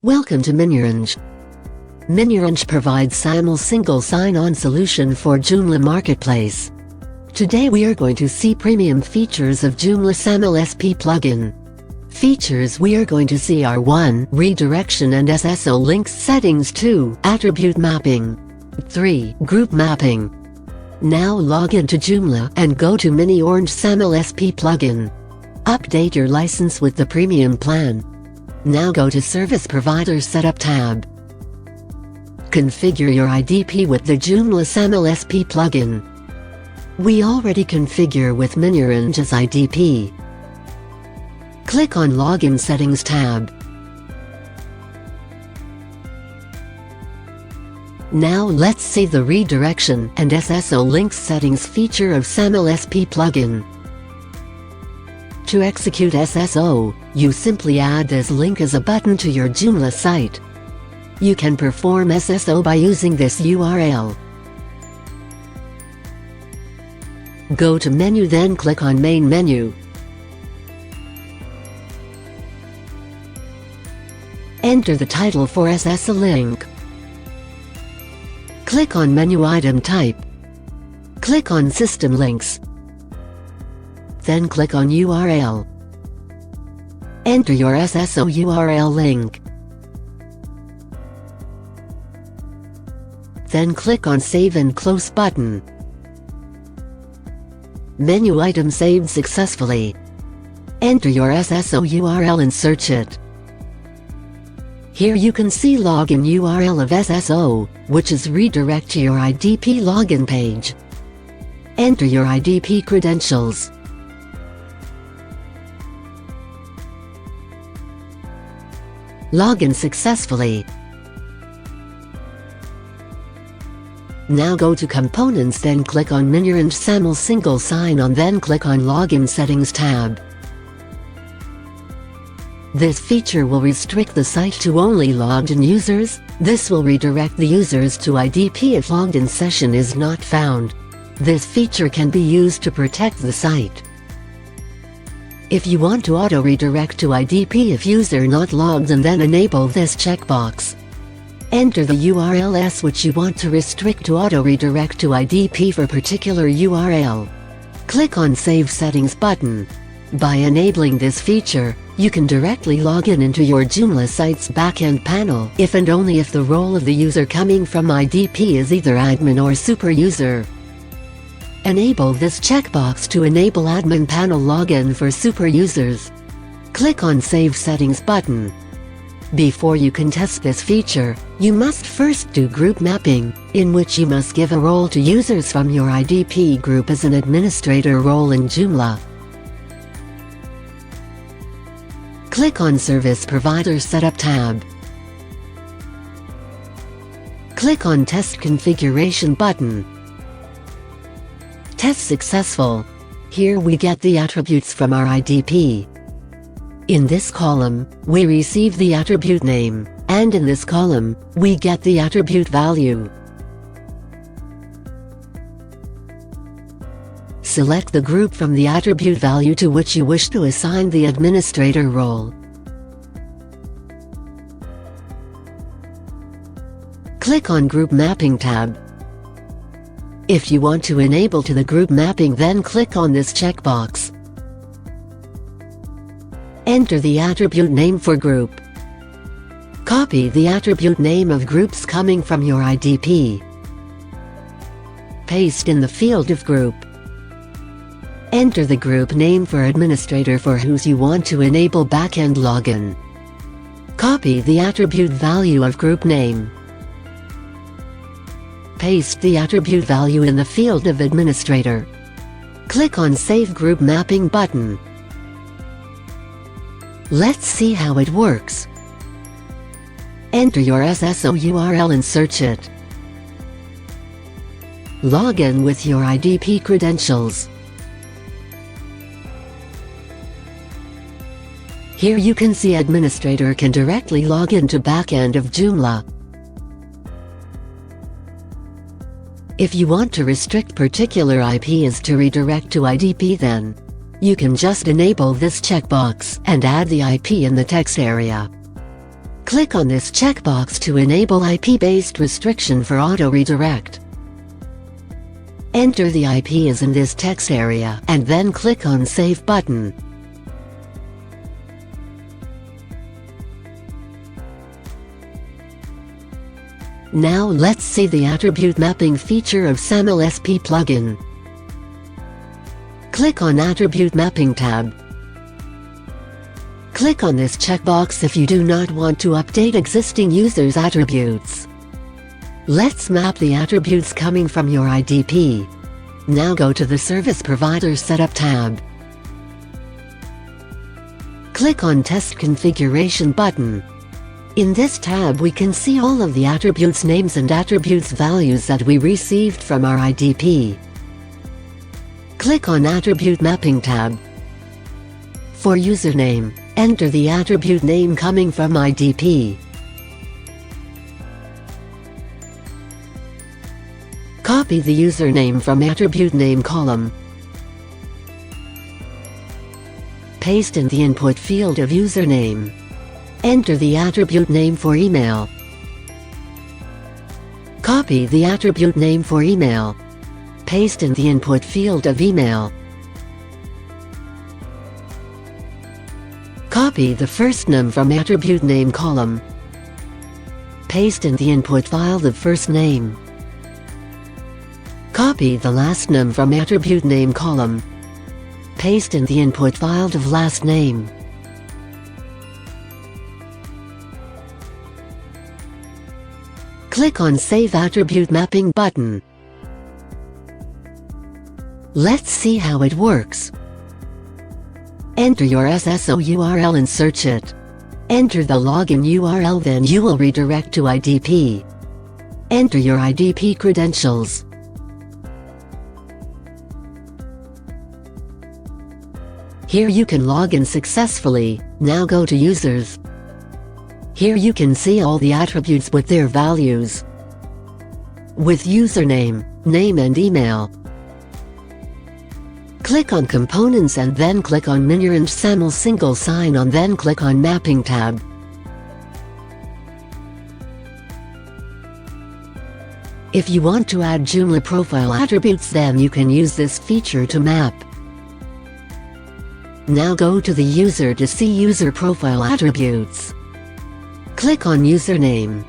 Welcome to miniOrange. miniOrange provides SAML single sign-on solution for Joomla Marketplace. Today we are going to see premium features of Joomla SAML SP plugin. Features we are going to see are 1. Redirection and SSO links settings. 2. Attribute mapping. 3. Group mapping. Now log into Joomla and go to miniOrange SAML SP plugin. Update your license with the premium plan. Now go to Service Provider Setup tab. Configure your IDP with the Joomla SAML SP plugin. We already configure with miniOrange as IDP. Click on Login Settings tab. Now let's see the Redirection and SSO links settings feature of SAML SP plugin. To execute SSO, you simply add this link as a button to your Joomla site. You can perform SSO by using this URL. Go to Menu, then click on Main menu. Enter the title for SSO link. Click on Menu Item Type. Click on System Links. Then click on URL. Enter your SSO URL link. Then click on Save and Close button. Menu item saved successfully. Enter your SSO URL and search it. Here you can see login URL of SSO, which is redirect to your IDP login page. Enter your IDP credentials. Login successfully. Now go to Components, then click on miniOrange SAML Single Sign-On, then click on Login Settings tab. This feature will restrict the site to only logged-in users. This will redirect the users to IDP if logged-in session is not found. This feature can be used to protect the site. If you want to auto-redirect to IDP if user not logged in, then enable this checkbox. Enter the URLs which you want to restrict to auto-redirect to IDP for particular URL. Click on Save Settings button. By enabling this feature, you can directly log in into your Joomla site's backend panel if and only if the role of the user coming from IDP is either admin or super user. Enable this checkbox to enable admin panel login for super users. Click on Save Settings button. Before you can test this feature, you must first do group mapping, in which you must give a role to users from your IDP group as an administrator role in Joomla. Click on Service Provider Setup tab. Click on Test Configuration button. Test successful. Here we get the attributes from our IDP. In this column, we receive the attribute name, and in this column, we get the attribute value. Select the group from the attribute value to which you wish to assign the administrator role. Click on Group Mapping tab. If you want to enable to the group mapping, then click on this checkbox. Enter the attribute name for group. Copy the attribute name of groups coming from your IDP. Paste in the field of group. Enter the group name for administrator for whose you want to enable backend login. Copy the attribute value of group name. Paste the attribute value in the field of administrator. Click on Save Group Mapping button. Let's see how it works. Enter your SSO URL and search it. Log in with your IDP credentials. Here you can see administrator can directly log into backend of Joomla. If you want to restrict particular IPs to redirect to IDP, then you can just enable this checkbox and add the IP in the text area. Click on this checkbox to enable IP-based restriction for auto redirect. Enter the IP as in this text area and then click on Save button. Now let's see the attribute mapping feature of SAML SP plugin. Click on Attribute Mapping tab. Click on this checkbox if you do not want to update existing users' attributes. Let's map the attributes coming from your IDP. Now go to the Service Provider Setup tab. Click on Test Configuration button. In this tab we can see all of the attributes names and attributes values that we received from our IDP. Click on Attribute Mapping tab. For username, enter the attribute name coming from IDP. Copy the username from attribute name column. Paste in the input field of username. Enter the attribute name for email. Copy the attribute name for email. Paste in the input field of email. Copy the first name from attribute name column. Paste in the input field of first name. Copy the last name from attribute name column. Paste in the input field of last name. Click on Save Attribute Mapping button. Let's see how it works. Enter your SSO URL and search it. Enter the login URL, then you will redirect to IDP. Enter your IDP credentials. Here you can log in successfully. Now go to Users. Here you can see all the attributes with their values, with username, name and email. Click on Components and then click on miniOrange SAML Single Sign-On, then click on Mapping tab. If you want to add Joomla profile attributes, then you can use this feature to map. Now go to the user to see user profile attributes. Click on Username.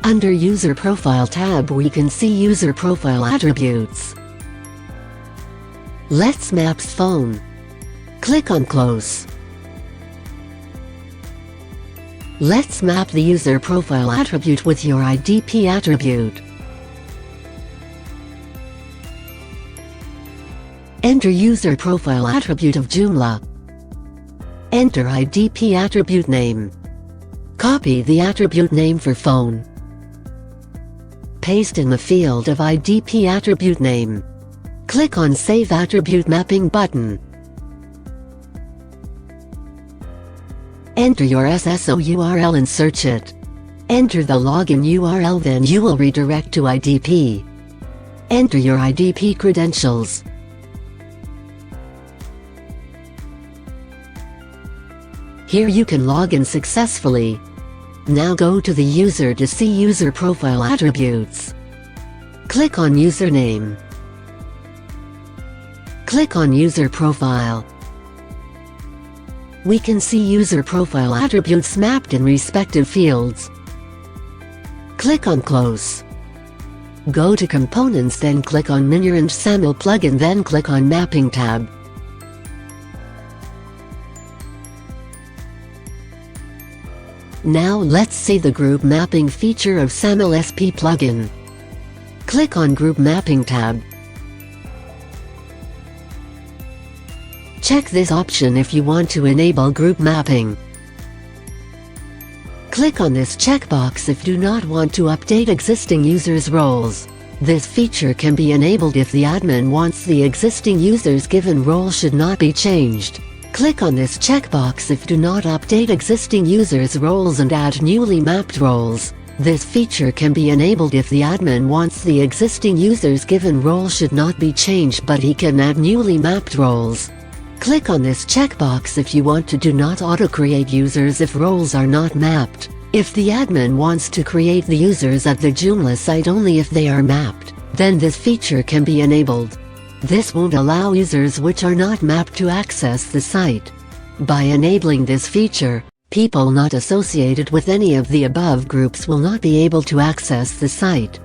Under User Profile tab we can see user profile attributes. Let's map phone. Click on Close. Let's map the user profile attribute with your IDP attribute. Enter user profile attribute of Joomla. Enter IDP attribute name. Copy the attribute name for phone. Paste in the field of IDP attribute name. Click on Save Attribute Mapping button. Enter your SSO URL and search it. Enter the login URL, then you will redirect to IDP. Enter your IDP credentials. Here you can log in successfully. Now go to the user to see user profile attributes. Click on Username. Click on User Profile. We can see user profile attributes mapped in respective fields. Click on Close. Go to Components, then click on miniOrange SAML plugin, then click on Mapping tab. Now let's see the group mapping feature of SAML SP plugin. Click on Group Mapping tab. Check this option if you want to enable group mapping. Click on this checkbox if you do not want to update existing users' roles. This feature can be enabled if the admin wants the existing user's given role should not be changed. Click on this checkbox if do not update existing users' roles and add newly mapped roles. This feature can be enabled if the admin wants the existing user's given role should not be changed but he can add newly mapped roles. Click on this checkbox if you want to do not auto-create users if roles are not mapped. If the admin wants to create the users at the Joomla site only if they are mapped, then this feature can be enabled. This won't allow users which are not mapped to access the site. By enabling this feature, people not associated with any of the above groups will not be able to access the site.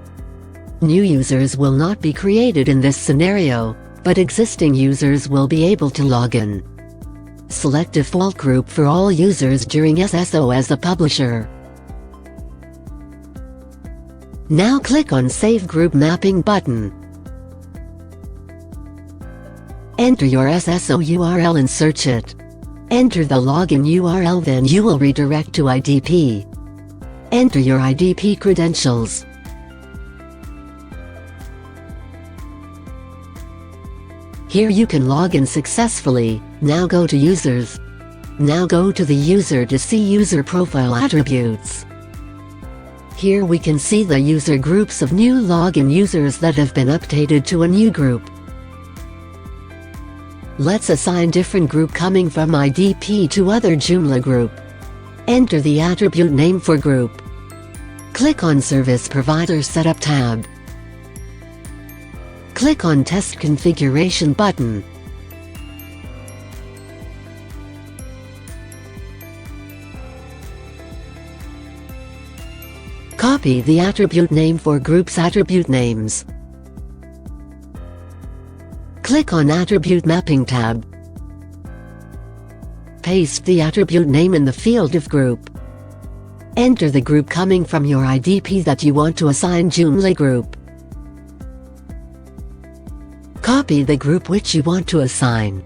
New users will not be created in this scenario, but existing users will be able to log in. Select default group for all users during SSO as the publisher. Now click on Save Group Mapping button. Enter your SSO URL and search it. Enter the login URL, then you will redirect to IDP. Enter your IDP credentials. Here you can log in successfully. Now go to Users. Now go to the user to see user profile attributes. Here we can see the user groups of new login users that have been updated to a new group. Let's assign different group coming from IDP to other Joomla group. Enter the attribute name for group. Click on Service Provider Setup tab. Click on Test Configuration button. Copy the attribute name for groups attribute names. Click on Attribute Mapping tab. Paste the attribute name in the field of group. Enter the group coming from your IDP that you want to assign Joomla group. Copy the group which you want to assign.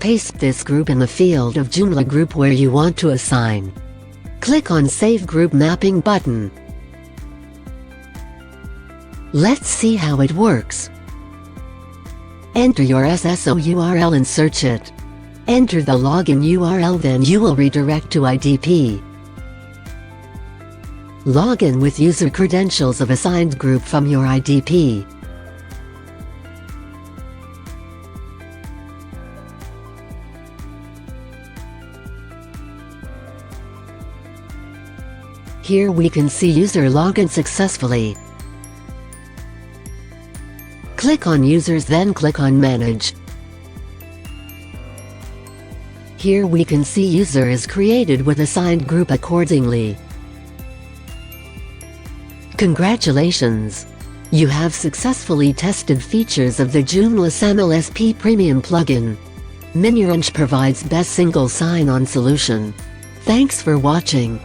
Paste this group in the field of Joomla group where you want to assign. Click on Save Group Mapping button. Let's see how it works. Enter your SSO URL and search it. Enter the login URL, then you will redirect to IDP. Log in with user credentials of assigned group from your IDP. Here we can see user login successfully. Click on Users, then click on Manage. Here we can see user is created with assigned group accordingly. Congratulations! You have successfully tested features of the Joomla SAML SP Premium plugin. miniOrange provides best single sign-on solution. Thanks for watching.